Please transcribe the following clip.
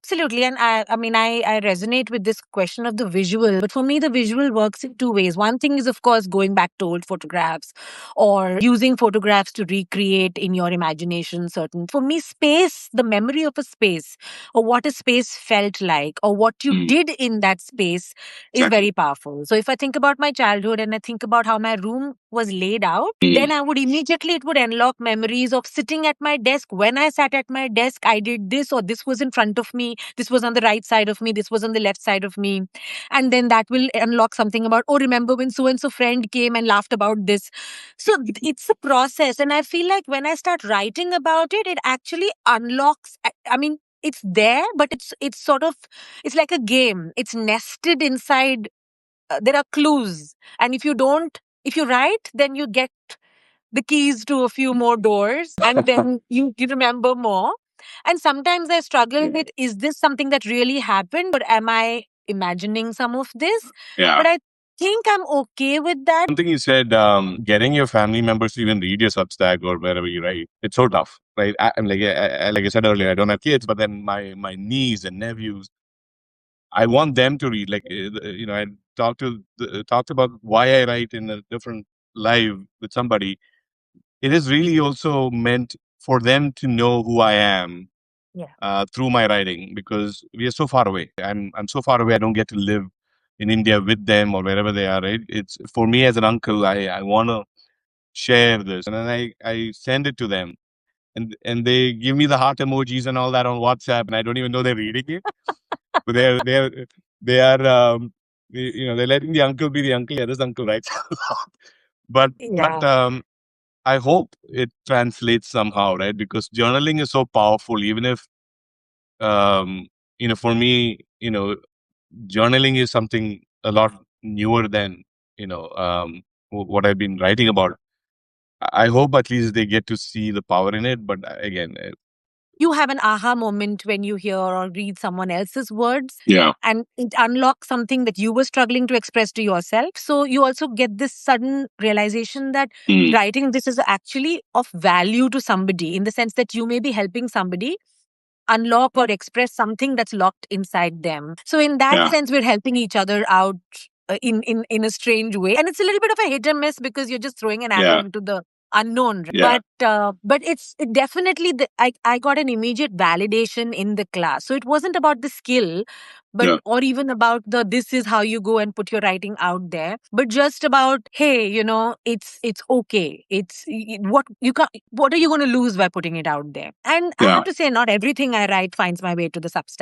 Absolutely. And I mean, I resonate with this question of the visual. But for me, the visual works in two ways. One thing is, of course, going back to old photographs or using photographs to recreate in your imagination certain. For me, space, the memory of a space or what a space felt like or what you did in that space is very powerful. So if I think about my childhood and I think about how my room was laid out, then I would immediately, it would unlock memories of sitting at my desk. When I sat at my desk, I did this, or this was in front of me, this was on the right side of me, this was on the left side of me. And then that will unlock something about, oh, remember when so and so friend came and laughed about this. So it's a process. And I feel like when I start writing about it, it actually unlocks, I mean, it's there, but it's sort of, it's like a game. It's nested inside. There are clues. And if you write, then you get the keys to a few more doors and then you remember more. And sometimes I struggle with, is this something that really happened or am I imagining some of this? But I think I'm okay with that. Something you said, getting your family members to even read your Substack or wherever you write, it's so tough, right? I'm like I said earlier, I don't have kids, but then my niece and nephews, I want them to read. Like I talked about why I write in a different live with somebody. It is really also meant for them to know who I am through my writing, because we are so far away. I'm so far away. I don't get to live in India with them or wherever they are. Right? It's for me as an uncle. I want to share this, and then I send it to them, and they give me the heart emojis and all that on WhatsApp, and I don't even know they're reading it. But they are they're letting the uncle be the uncle. Yeah, this uncle writes a lot. But I hope it translates somehow, right? Because journaling is so powerful. Even if for me, journaling is something a lot newer than what I've been writing about. I hope at least they get to see the power in it. But again, you have an aha moment when you hear or read someone else's words. Yeah. And it unlocks something that you were struggling to express to yourself. So you also get this sudden realization that writing this is actually of value to somebody, in the sense that you may be helping somebody unlock or express something that's locked inside them. So in that sense, we're helping each other out in a strange way. And it's a little bit of a hit and miss because you're just throwing an arrow into the unknown. Yeah. But it's definitely I got an immediate validation in the class. So it wasn't about the skill, but or even about this is how you go and put your writing out there, but just about, hey, it's okay. What are you going to lose by putting it out there? And I have to say, not everything I write finds my way to the Substack.